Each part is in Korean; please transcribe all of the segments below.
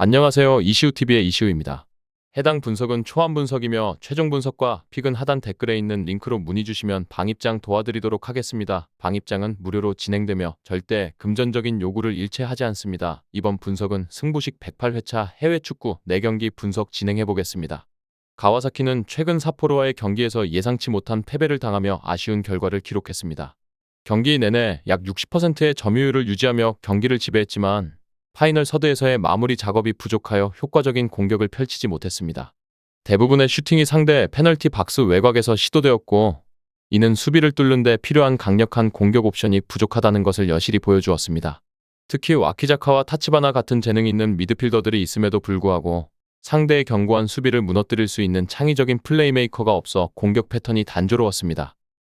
안녕하세요. 이시우TV의 이시우입니다. 해당 분석은 초안 분석이며 최종 분석과 픽은 하단 댓글에 있는 링크로 문의 주시면 방입장 도와드리도록 하겠습니다. 방입장은 무료로 진행되며 절대 금전적인 요구를 일체하지 않습니다. 이번 분석은 승부식 108회차 해외 축구 4경기 분석 진행해보겠습니다. 가와사키는 최근 삿포로와의 경기에서 예상치 못한 패배를 당하며 아쉬운 결과를 기록했습니다. 경기 내내 약 60%의 점유율을 유지하며 경기를 지배했지만 파이널 서드에서의 마무리 작업이 부족하여 효과적인 공격을 펼치지 못했습니다. 대부분의 슈팅이 상대 페널티 박스 외곽에서 시도되었고, 이는 수비를 뚫는 데 필요한 강력한 공격 옵션이 부족하다는 것을 여실히 보여주었습니다. 특히 와키자카와 타치바나 같은 재능이 있는 미드필더들이 있음에도 불구하고 상대의 견고한 수비를 무너뜨릴 수 있는 창의적인 플레이메이커가 없어 공격 패턴이 단조로웠습니다.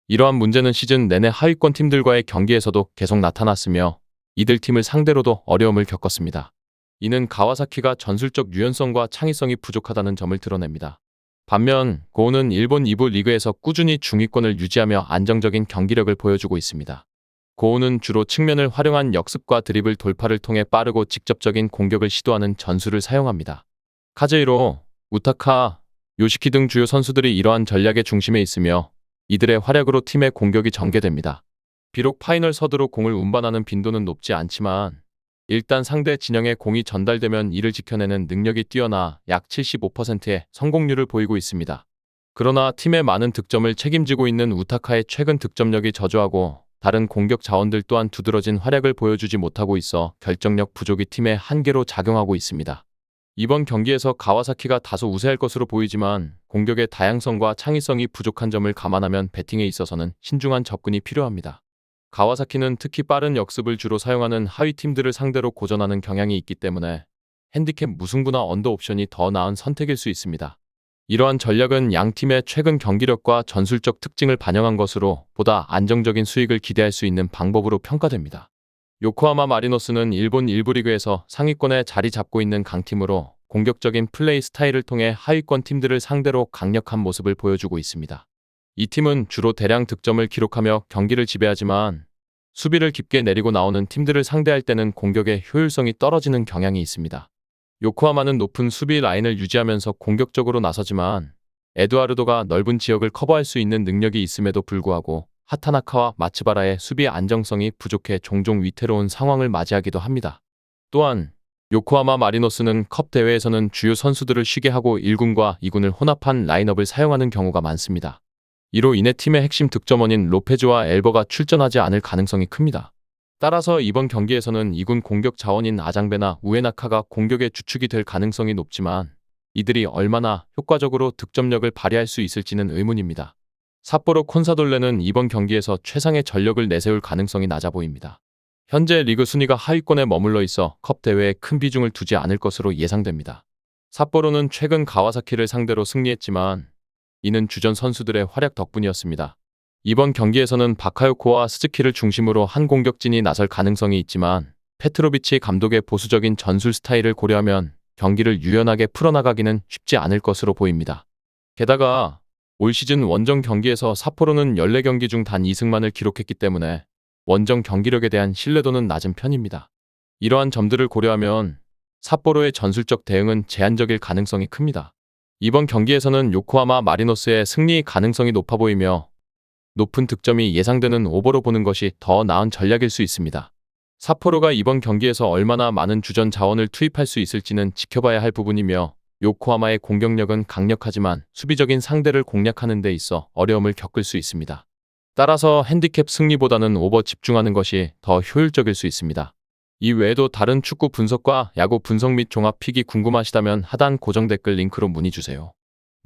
이러한 문제는 시즌 내내 하위권 팀들과의 경기에서도 계속 나타났으며 이들 팀을 상대로도 어려움을 겪었습니다. 이는 가와사키가 전술적 유연성과 창의성이 부족하다는 점을 드러냅니다. 반면 고우는 일본 2부 리그에서 꾸준히 중위권을 유지하며 안정적인 경기력을 보여주고 있습니다. 고우는 주로 측면을 활용한 역습과 드리블 돌파를 통해 빠르고 직접적인 공격을 시도하는 전술을 사용합니다. 카즈히로, 우타카, 요시키 등 주요 선수들이 이러한 전략의 중심에 있으며 이들의 활약으로 팀의 공격이 전개됩니다. 비록 파이널 서드로 공을 운반하는 빈도는 높지 않지만 일단 상대 진영에 공이 전달되면 이를 지켜내는 능력이 뛰어나 약 75%의 성공률을 보이고 있습니다. 그러나 팀의 많은 득점을 책임지고 있는 우타카의 최근 득점력이 저조하고 다른 공격 자원들 또한 두드러진 활약을 보여주지 못하고 있어 결정력 부족이 팀의 한계로 작용하고 있습니다. 이번 경기에서 가와사키가 다소 우세할 것으로 보이지만 공격의 다양성과 창의성이 부족한 점을 감안하면 배팅에 있어서는 신중한 접근이 필요합니다. 가와사키는 특히 빠른 역습을 주로 사용하는 하위 팀들을 상대로 고전하는 경향이 있기 때문에 핸디캡 무승부나 언더 옵션이 더 나은 선택일 수 있습니다. 이러한 전략은 양 팀의 최근 경기력과 전술적 특징을 반영한 것으로 보다 안정적인 수익을 기대할 수 있는 방법으로 평가됩니다. 요코하마 마리노스는 일본 1부 리그에서 상위권에 자리 잡고 있는 강팀으로 공격적인 플레이 스타일을 통해 하위권 팀들을 상대로 강력한 모습을 보여주고 있습니다. 이 팀은 주로 대량 득점을 기록하며 경기를 지배하지만 수비를 깊게 내리고 나오는 팀들을 상대할 때는 공격의 효율성이 떨어지는 경향이 있습니다. 요코하마는 높은 수비 라인을 유지하면서 공격적으로 나서지만 에두아르도가 넓은 지역을 커버할 수 있는 능력이 있음에도 불구하고 하타나카와 마츠바라의 수비 안정성이 부족해 종종 위태로운 상황을 맞이하기도 합니다. 또한 요코하마 마리노스는 컵 대회에서는 주요 선수들을 쉬게 하고 1군과 2군을 혼합한 라인업을 사용하는 경우가 많습니다. 이로 인해 팀의 핵심 득점원인 로페즈와 엘버가 출전하지 않을 가능성이 큽니다. 따라서 이번 경기에서는 2군 공격 자원인 아장베나 우에나카가 공격의 주축이 될 가능성이 높지만 이들이 얼마나 효과적으로 득점력을 발휘할 수 있을지는 의문입니다. 삿포로 콘사돌레는 이번 경기에서 최상의 전력을 내세울 가능성이 낮아 보입니다. 현재 리그 순위가 하위권에 머물러 있어 컵 대회에 큰 비중을 두지 않을 것으로 예상됩니다. 삿포로는 최근 가와사키를 상대로 승리했지만 이는 주전 선수들의 활약 덕분이었습니다. 이번 경기에서는 바카요코와 스즈키를 중심으로 한 공격진이 나설 가능성이 있지만 페트로비치 감독의 보수적인 전술 스타일을 고려하면 경기를 유연하게 풀어나가기는 쉽지 않을 것으로 보입니다. 게다가 올 시즌 원정 경기에서 삿포로는 14경기 중 단 2승만을 기록했기 때문에 원정 경기력에 대한 신뢰도는 낮은 편입니다. 이러한 점들을 고려하면 삿포로의 전술적 대응은 제한적일 가능성이 큽니다. 이번 경기에서는 요코하마 마리노스의 승리 가능성이 높아 보이며 높은 득점이 예상되는 오버로 보는 것이 더 나은 전략일 수 있습니다. 삿포로가 이번 경기에서 얼마나 많은 주전 자원을 투입할 수 있을지는 지켜봐야 할 부분이며 요코하마의 공격력은 강력하지만 수비적인 상대를 공략하는 데 있어 어려움을 겪을 수 있습니다. 따라서 핸디캡 승리보다는 오버 집중하는 것이 더 효율적일 수 있습니다. 이 외에도 다른 축구 분석과 야구 분석 및 종합 픽이 궁금하시다면 하단 고정 댓글 링크로 문의주세요.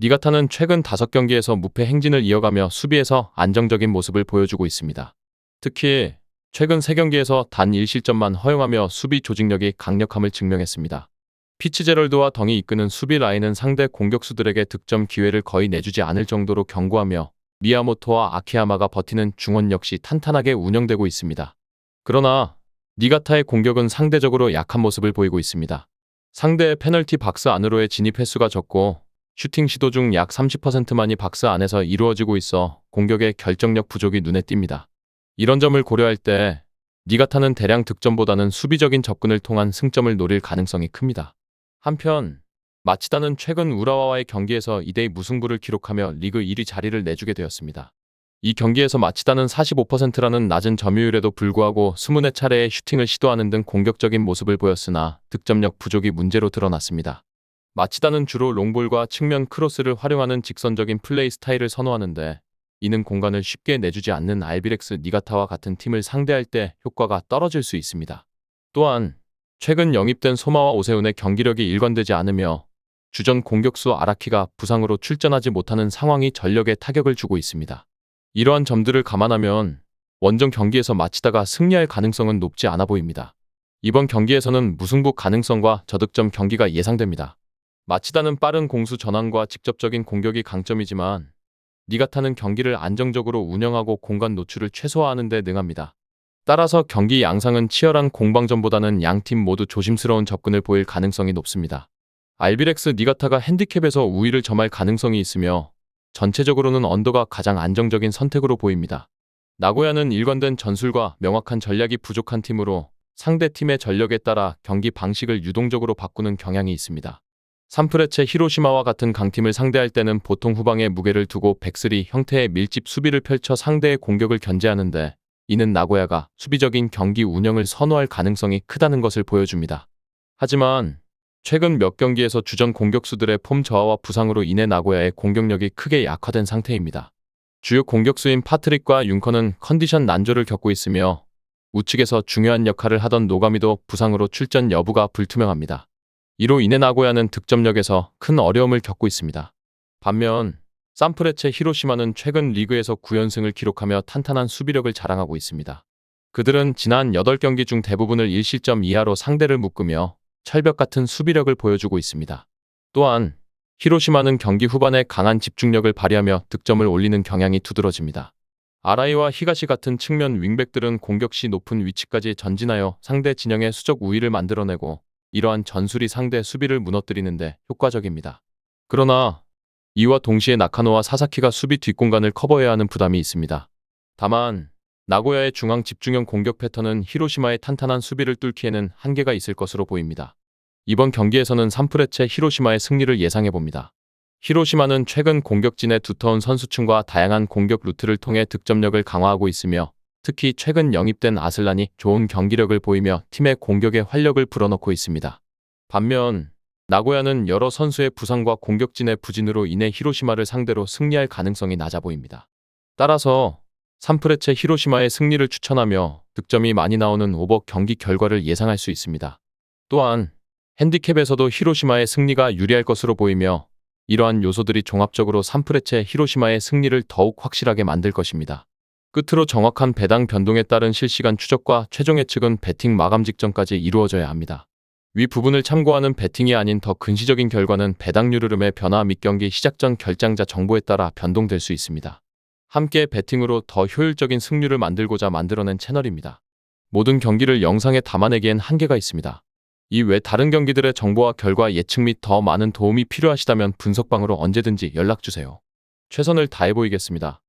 니가타는 최근 5경기에서 무패 행진을 이어가며 수비에서 안정적인 모습을 보여주고 있습니다. 특히 최근 3경기에서 단 1실점만 허용하며 수비 조직력이 강력함을 증명했습니다. 피츠제럴드와 덩이 이끄는 수비 라인은 상대 공격수들에게 득점 기회를 거의 내주지 않을 정도로 견고하며 미야모토와 아키야마가 버티는 중원 역시 탄탄하게 운영되고 있습니다. 그러나 니가타의 공격은 상대적으로 약한 모습을 보이고 있습니다. 상대의 페널티 박스 안으로의 진입 횟수가 적고 슈팅 시도 중 약 30%만이 박스 안에서 이루어지고 있어 공격의 결정력 부족이 눈에 띕니다. 이런 점을 고려할 때 니가타는 대량 득점보다는 수비적인 접근을 통한 승점을 노릴 가능성이 큽니다. 한편 마치다는 최근 우라와와의 경기에서 2대2 무승부를 기록하며 리그 1위 자리를 내주게 되었습니다. 이 경기에서 마치다는 45%라는 낮은 점유율에도 불구하고 24차례의 슈팅을 시도하는 등 공격적인 모습을 보였으나 득점력 부족이 문제로 드러났습니다. 마치다는 주로 롱볼과 측면 크로스를 활용하는 직선적인 플레이 스타일을 선호하는데 이는 공간을 쉽게 내주지 않는 알비렉스 니가타와 같은 팀을 상대할 때 효과가 떨어질 수 있습니다. 또한 최근 영입된 소마와 오세훈의 경기력이 일관되지 않으며 주전 공격수 아라키가 부상으로 출전하지 못하는 상황이 전력에 타격을 주고 있습니다. 이러한 점들을 감안하면 원정 경기에서 마치다가 승리할 가능성은 높지 않아 보입니다. 이번 경기에서는 무승부 가능성과 저득점 경기가 예상됩니다. 마치다는 빠른 공수 전환과 직접적인 공격이 강점이지만 니가타는 경기를 안정적으로 운영하고 공간 노출을 최소화하는 데 능합니다. 따라서 경기 양상은 치열한 공방전보다는 양팀 모두 조심스러운 접근을 보일 가능성이 높습니다. 알비렉스 니가타가 핸디캡에서 우위를 점할 가능성이 있으며 전체적으로는 언더가 가장 안정적인 선택으로 보입니다. 나고야는 일관된 전술과 명확한 전략이 부족한 팀으로 상대 팀의 전력에 따라 경기 방식을 유동적으로 바꾸는 경향이 있습니다. 산프레체 히로시마와 같은 강팀을 상대할 때는 보통 후방에 무게를 두고 백스리 형태의 밀집 수비를 펼쳐 상대의 공격을 견제하는데 이는 나고야가 수비적인 경기 운영을 선호할 가능성이 크다는 것을 보여줍니다. 하지만 최근 몇 경기에서 주전 공격수들의 폼 저하와 부상으로 인해 나고야의 공격력이 크게 약화된 상태입니다. 주요 공격수인 파트릭과 융커는 컨디션 난조를 겪고 있으며 우측에서 중요한 역할을 하던 노가미도 부상으로 출전 여부가 불투명합니다. 이로 인해 나고야는 득점력에서 큰 어려움을 겪고 있습니다. 반면 산프레체 히로시마는 최근 리그에서 9연승을 기록하며 탄탄한 수비력을 자랑하고 있습니다. 그들은 지난 8경기 중 대부분을 1실점 이하로 상대를 묶으며 철벽 같은 수비력을 보여주고 있습니다. 또한 히로시마는 경기 후반에 강한 집중력을 발휘하며 득점을 올리는 경향이 두드러집니다. 아라이와 히가시 같은 측면 윙백들은 공격 시 높은 위치까지 전진하여 상대 진영의 수적 우위를 만들어내고 이러한 전술이 상대 수비를 무너뜨리는데 효과적입니다. 그러나 이와 동시에 나카노와 사사키가 수비 뒷공간을 커버해야 하는 부담이 있습니다. 다만 나고야의 중앙 집중형 공격 패턴은 히로시마의 탄탄한 수비를 뚫기에는 한계가 있을 것으로 보입니다. 이번 경기에서는 산프레체 히로시마의 승리를 예상해봅니다. 히로시마는 최근 공격진의 두터운 선수층과 다양한 공격 루트를 통해 득점력을 강화하고 있으며 특히 최근 영입된 아슬란이 좋은 경기력을 보이며 팀의 공격에 활력을 불어넣고 있습니다. 반면 나고야는 여러 선수의 부상과 공격진의 부진으로 인해 히로시마를 상대로 승리할 가능성이 낮아 보입니다. 따라서 산프레체 히로시마의 승리를 추천하며 득점이 많이 나오는 오버 경기 결과를 예상할 수 있습니다. 또한 핸디캡에서도 히로시마의 승리가 유리할 것으로 보이며 이러한 요소들이 종합적으로 산프레체 히로시마의 승리를 더욱 확실하게 만들 것입니다. 끝으로 정확한 배당 변동에 따른 실시간 추적과 최종 예측은 배팅 마감 직전까지 이루어져야 합니다. 위 부분을 참고하는 배팅이 아닌 더 근시적인 결과는 배당률 흐름의 변화 및 경기 시작 전 결장자 정보에 따라 변동될 수 있습니다. 함께 배팅으로 더 효율적인 승률을 만들고자 만들어낸 채널입니다. 모든 경기를 영상에 담아내기엔 한계가 있습니다. 이외 다른 경기들의 정보와 결과 예측 및 더 많은 도움이 필요하시다면 분석방으로 언제든지 연락주세요. 최선을 다해 보이겠습니다.